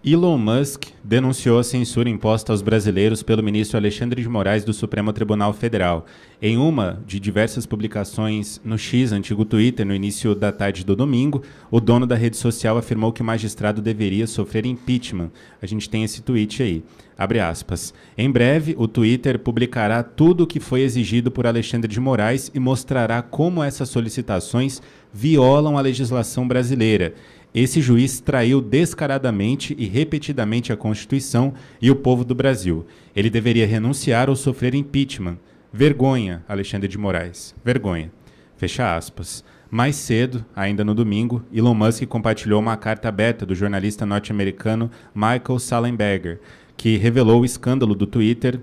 Elon Musk denunciou a censura imposta aos brasileiros pelo ministro Alexandre de Moraes do Supremo Tribunal Federal. Em uma de diversas publicações no X, antigo Twitter, no início da tarde do domingo, o dono da rede social afirmou que o magistrado deveria sofrer impeachment. A gente tem esse tweet aí. Abre aspas. Em breve, o Twitter publicará tudo o que foi exigido por Alexandre de Moraes e mostrará como essas solicitações violam a legislação brasileira. Esse juiz traiu descaradamente e repetidamente a Constituição e o povo do Brasil. Ele deveria renunciar ou sofrer impeachment. Vergonha, Alexandre de Moraes. Vergonha. Fecha aspas. Mais cedo, ainda no domingo, Elon Musk compartilhou uma carta aberta do jornalista norte-americano Michael Shellenberger, que revelou o escândalo do Twitter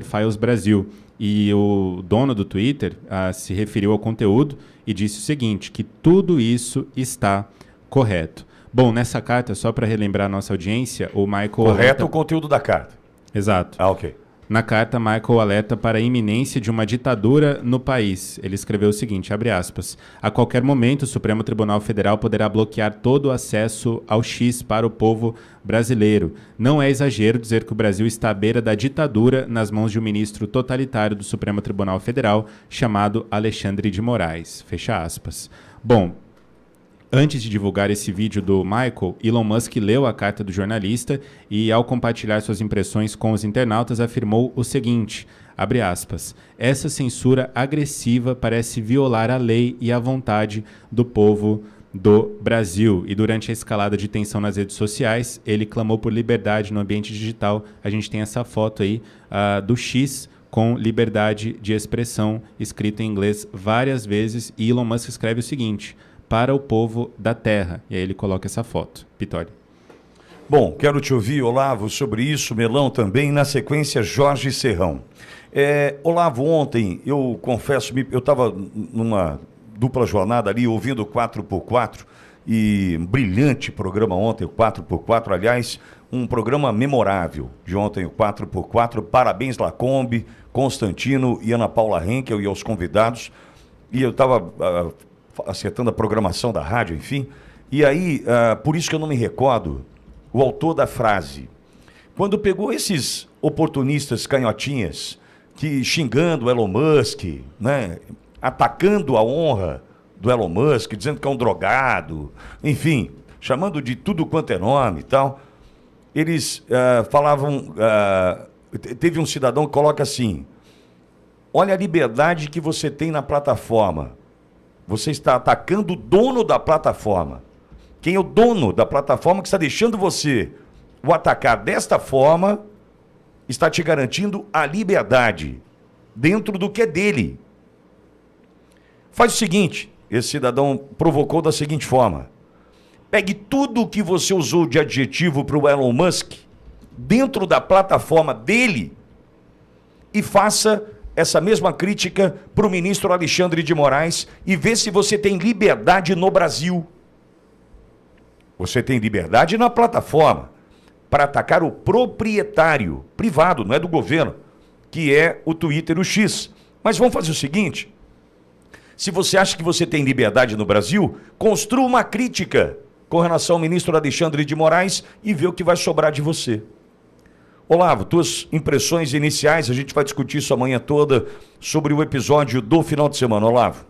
Files Brasil. E o dono do Twitter se referiu ao conteúdo e disse o seguinte, que tudo isso está correto. Bom, nessa carta, só para relembrar a nossa audiência, o Michael... Correto o conteúdo da carta. Exato. Ok. Na carta, Michael alerta para a iminência de uma ditadura no país. Ele escreveu o seguinte, abre aspas, a qualquer momento o Supremo Tribunal Federal poderá bloquear todo o acesso ao X para o povo brasileiro. Não é exagero dizer que o Brasil está à beira da ditadura nas mãos de um ministro totalitário do Supremo Tribunal Federal chamado Alexandre de Moraes. Fecha aspas. Bom, antes de divulgar esse vídeo do Michael, Elon Musk leu a carta do jornalista e, ao compartilhar suas impressões com os internautas, afirmou o seguinte, abre aspas, essa censura agressiva parece violar a lei e a vontade do povo do Brasil. E durante a escalada de tensão nas redes sociais, ele clamou por liberdade no ambiente digital. A gente tem essa foto aí do X com liberdade de expressão, escrito em inglês várias vezes, e Elon Musk escreve o seguinte, para o povo da terra. E aí ele coloca essa foto. Pitori. Bom, quero te ouvir, Olavo, sobre isso, Melão também, na sequência Jorge Serrão. Olavo, ontem, eu confesso, eu estava numa dupla jornada ali, ouvindo o 4x4, e um brilhante programa ontem, o 4x4, aliás, um programa memorável de ontem, o 4x4, parabéns Lacombe, Constantino e Ana Paula Henkel e aos convidados, e eu estava acertando a programação da rádio, enfim, e aí, por isso que eu não me recordo o autor da frase. Quando pegou esses oportunistas canhotinhas, que xingando o Elon Musk, né, atacando a honra do Elon Musk, dizendo que é um drogado, enfim, chamando de tudo quanto é nome e tal, eles falavam, teve um cidadão que coloca assim, olha a liberdade que você tem na plataforma. Você está atacando o dono da plataforma. Quem é o dono da plataforma que está deixando você o atacar desta forma, está te garantindo a liberdade dentro do que é dele. Faz o seguinte, esse cidadão provocou da seguinte forma. Pegue tudo o que você usou de adjetivo para o Elon Musk dentro da plataforma dele e faça essa mesma crítica para o ministro Alexandre de Moraes e vê se você tem liberdade no Brasil. Você tem liberdade na plataforma para atacar o proprietário privado, não é do governo, que é o Twitter, o X. Mas vamos fazer o seguinte, se você acha que você tem liberdade no Brasil, construa uma crítica com relação ao ministro Alexandre de Moraes e vê o que vai sobrar de você. Olavo, tuas impressões iniciais, a gente vai discutir isso amanhã toda sobre o episódio do final de semana, Olavo.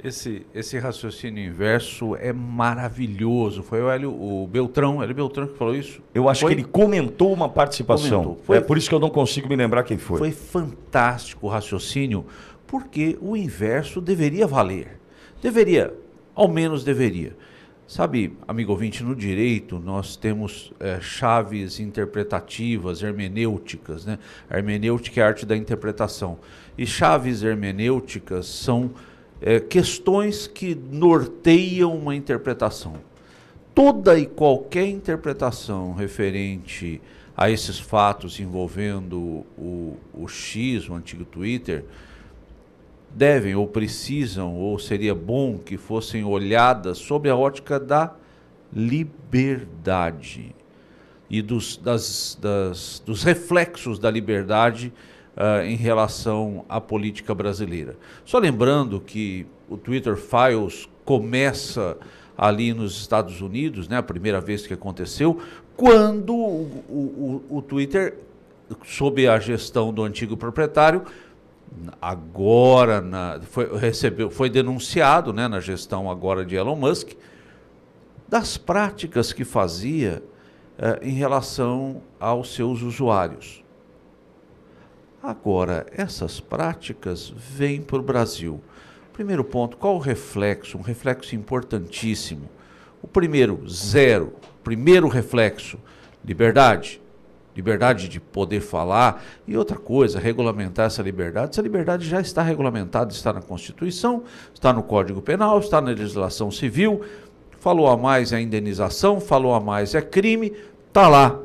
Esse raciocínio inverso é maravilhoso. Foi o Beltrão que falou isso? Eu acho que ele comentou uma participação. É por isso que eu não consigo me lembrar quem foi. Foi fantástico o raciocínio, porque o inverso deveria valer. Deveria, ao menos deveria. Sabe, amigo ouvinte, no direito nós temos chaves interpretativas, hermenêuticas, né? A hermenêutica é a arte da interpretação. E chaves hermenêuticas são questões que norteiam uma interpretação. Toda e qualquer interpretação referente a esses fatos envolvendo o X, o antigo Twitter, devem ou precisam, ou seria bom que fossem olhadas sob a ótica da liberdade e dos reflexos da liberdade em relação à política brasileira. Só lembrando que o Twitter Files começa ali nos Estados Unidos, né, a primeira vez que aconteceu, quando o Twitter, sob a gestão do antigo proprietário, agora foi denunciado, né, na gestão agora de Elon Musk, das práticas que fazia em relação aos seus usuários. Agora, essas práticas vêm para o Brasil. Primeiro ponto, qual o reflexo? Um reflexo importantíssimo. O primeiro reflexo, liberdade. Liberdade de poder falar. E outra coisa, regulamentar essa liberdade. Essa liberdade já está regulamentada, está na Constituição, está no Código Penal, está na legislação civil. Falou a mais é indenização, falou a mais é crime, está lá.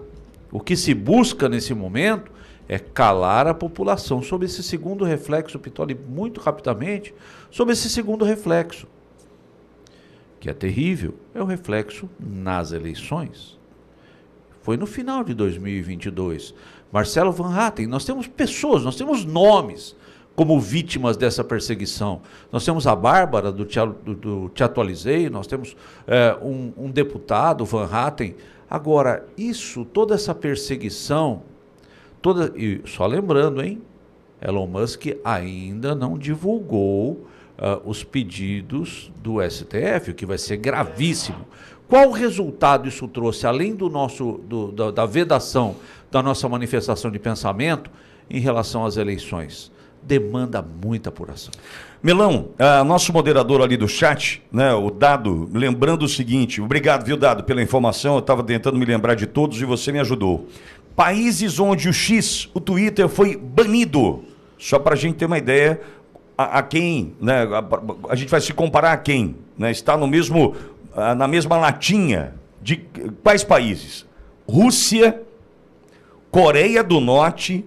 O que se busca nesse momento é calar a população. Sobre esse segundo reflexo, Pitoli, muito rapidamente, sobre esse segundo reflexo, que é terrível, é o reflexo nas eleições. Foi no final de 2022. Marcelo Van Hatten, nós temos pessoas, nós temos nomes como vítimas dessa perseguição. Nós temos a Bárbara do Te Atualizei, nós temos um deputado, Van Hatten. Agora, toda essa perseguição, e só lembrando, Elon Musk ainda não divulgou os pedidos do STF, o que vai ser gravíssimo. Qual resultado isso trouxe, além da vedação da nossa manifestação de pensamento em relação às eleições? Demanda muita apuração. Melão, nosso moderador ali do chat, né, o Dado, lembrando o seguinte, obrigado, viu, Dado, pela informação, eu estava tentando me lembrar de todos e você me ajudou. Países onde o Twitter foi banido, só para a gente ter uma ideia, a quem, né, a gente vai se comparar a quem, né, está na mesma latinha de quais países? Rússia, Coreia do Norte,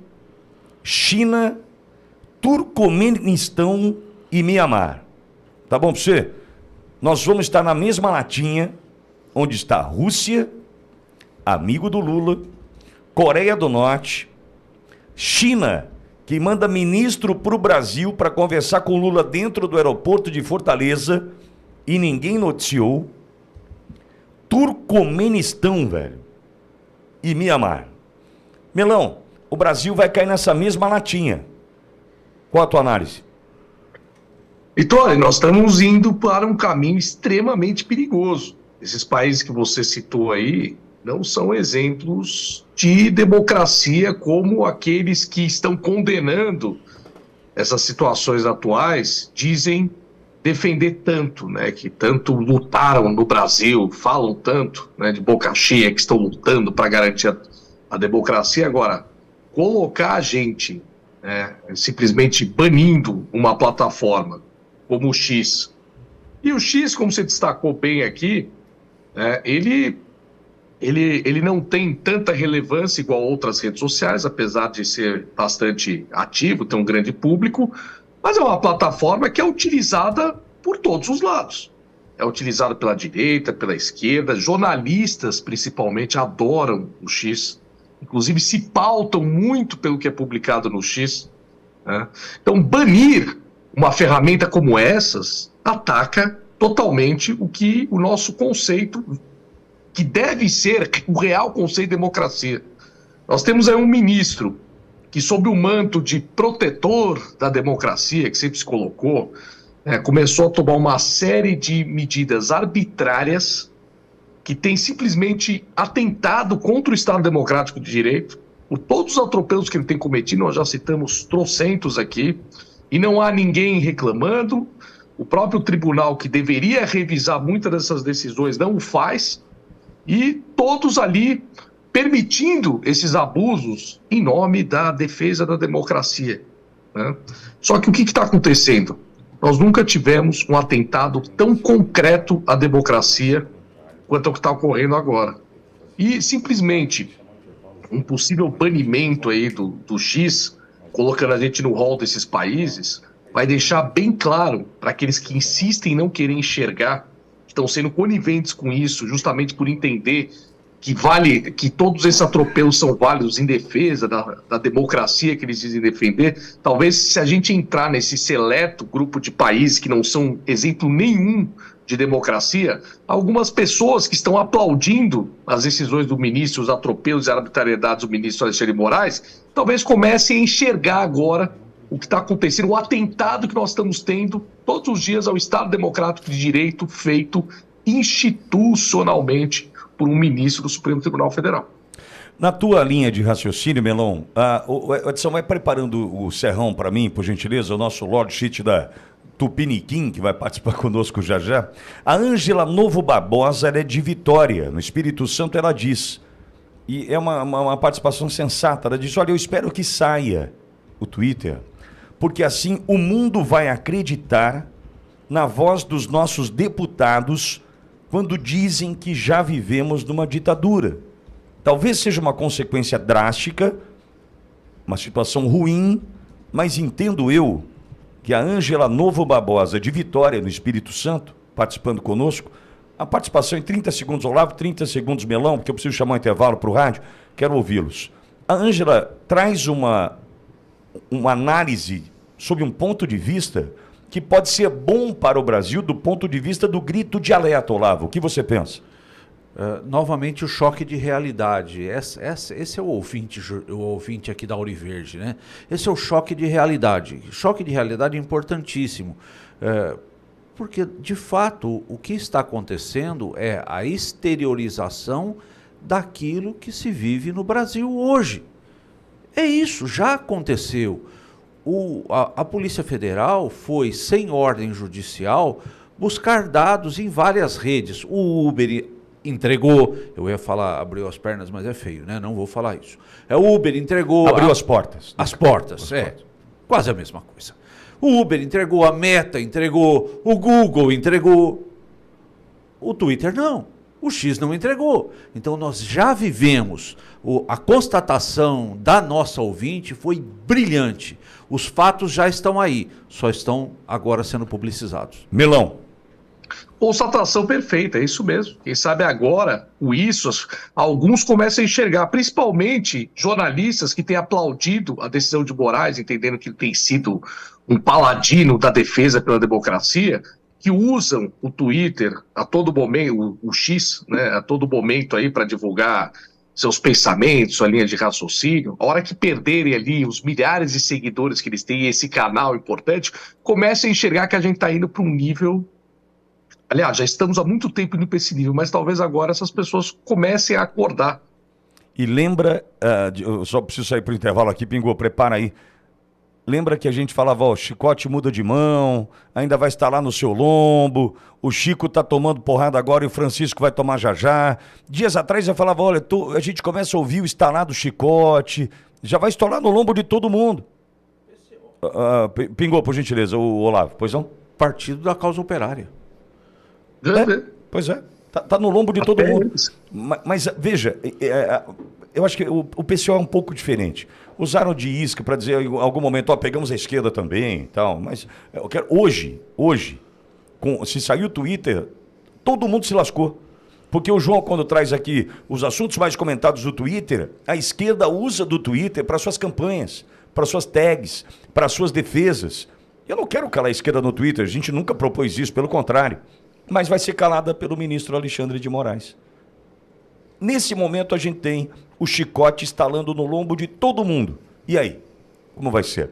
China, Turcomenistão e Mianmar. Tá bom para você? Nós vamos estar na mesma latinha onde está a Rússia, amigo do Lula, Coreia do Norte, China, que manda ministro para o Brasil para conversar com o Lula dentro do aeroporto de Fortaleza e ninguém noticiou, Turcomenistão, velho, e Mianmar. Melão, o Brasil vai cair nessa mesma latinha. Qual a tua análise? Então, nós estamos indo para um caminho extremamente perigoso. Esses países que você citou aí não são exemplos de democracia como aqueles que estão condenando essas situações atuais dizem defender tanto, né? Que tanto lutaram no Brasil, falam tanto, né, de boca cheia, que estão lutando para garantir a democracia. Agora, colocar a gente simplesmente banindo uma plataforma como o X. E o X, como você destacou bem aqui, ele não tem tanta relevância igual outras redes sociais, apesar de ser bastante ativo, ter um grande público, mas é uma plataforma que é utilizada por todos os lados. É utilizada pela direita, pela esquerda, jornalistas principalmente adoram o X. Inclusive se pautam muito pelo que é publicado no X. Né? Então, banir uma ferramenta como essas ataca totalmente o nosso conceito, que deve ser o real conceito de democracia. Nós temos aí um ministro que, sob o manto de protetor da democracia, que sempre se colocou, começou a tomar uma série de medidas arbitrárias que tem simplesmente atentado contra o Estado Democrático de Direito, por todos os atropelos que ele tem cometido. Nós já citamos trocentos aqui, e não há ninguém reclamando. O próprio tribunal, que deveria revisar muitas dessas decisões, não o faz, e todos ali permitindo esses abusos em nome da defesa da democracia. Né? Só que o que está acontecendo? Nós nunca tivemos um atentado tão concreto à democracia quanto ao que está ocorrendo agora. E simplesmente um possível banimento aí do X, colocando a gente no rol desses países, vai deixar bem claro para aqueles que insistem em não querer enxergar, que estão sendo coniventes com isso, justamente por entender que todos esses atropelos são válidos em defesa da democracia que eles dizem defender, talvez se a gente entrar nesse seleto grupo de países que não são exemplo nenhum de democracia, algumas pessoas que estão aplaudindo as decisões do ministro, os atropelos e arbitrariedades do ministro Alexandre de Moraes, talvez comecem a enxergar agora o que está acontecendo, o atentado que nós estamos tendo todos os dias ao Estado Democrático de Direito feito institucionalmente por um ministro do Supremo Tribunal Federal. Na tua linha de raciocínio, Melon, o Edson vai preparando o serrão para mim, por gentileza, o nosso Lord Shit da Tupiniquim, que vai participar conosco já já. A Ângela Novo Barbosa, ela é de Vitória, no Espírito Santo, ela diz, e é uma participação sensata, ela diz, olha, eu espero que saia o Twitter, porque assim o mundo vai acreditar na voz dos nossos deputados quando dizem que já vivemos numa ditadura. Talvez seja uma consequência drástica, uma situação ruim, mas entendo eu que a Ângela Novo Barbosa, de Vitória, no Espírito Santo, participando conosco, a participação em 30 segundos, Olavo, 30 segundos, Melão, porque eu preciso chamar um intervalo para o rádio, quero ouvi-los. A Ângela traz uma análise sob um ponto de vista que pode ser bom para o Brasil do ponto de vista do grito de alerta, Olavo. O que você pensa? Novamente o choque de realidade. Esse é o ouvinte aqui da Auriverde, né? Esse é o choque de realidade. Choque de realidade importantíssimo. Porque, de fato, o que está acontecendo é a exteriorização daquilo que se vive no Brasil hoje. É isso, já aconteceu. A Polícia Federal foi, sem ordem judicial, buscar dados em várias redes. O Uber entregou, eu ia falar abriu as pernas, mas é feio, né? Não vou falar isso. O Uber entregou... Abriu as portas. As portas, quase a mesma coisa. O Uber entregou, a Meta entregou, o Google entregou, o Twitter não. O X não entregou. Então nós já vivemos, a constatação da nossa ouvinte foi brilhante. Os fatos já estão aí, só estão agora sendo publicizados. Melão. Constatação perfeita, é isso mesmo. Quem sabe agora, alguns começam a enxergar, principalmente jornalistas que têm aplaudido a decisão de Moraes, entendendo que ele tem sido um paladino da defesa pela democracia, que usam o Twitter a todo momento, o X, né, a todo momento aí para divulgar seus pensamentos, sua linha de raciocínio. A hora que perderem ali os milhares de seguidores que eles têm, esse canal importante, comecem a enxergar que a gente está indo para um nível... Aliás, já estamos há muito tempo indo para esse nível, mas talvez agora essas pessoas comecem a acordar. E lembra, eu só preciso sair para o intervalo aqui, Pingô, prepara aí. Lembra que a gente falava, ó, chicote muda de mão, ainda vai estar lá no seu lombo, o Chico tá tomando porrada agora e o Francisco vai tomar já já. Dias atrás eu falava, olha, a gente começa a ouvir o estalar do chicote, já vai estourar no lombo de todo mundo. Pingou, por gentileza, o Olavo, pois não? Partido da causa operária. Pois é, tá no lombo de todo mundo. Mas veja, eu acho que o pessoal é um pouco diferente. Usaram de isca para dizer em algum momento, ó, pegamos a esquerda também e tal, mas eu quero, hoje, se sair o Twitter, todo mundo se lascou. Porque o João, quando traz aqui os assuntos mais comentados do Twitter, a esquerda usa do Twitter para suas campanhas, para suas tags, para suas defesas. Eu não quero calar a esquerda no Twitter, a gente nunca propôs isso, pelo contrário. Mas vai ser calada pelo ministro Alexandre de Moraes. Nesse momento a gente tem o chicote estalando no lombo de todo mundo. E aí? Como vai ser?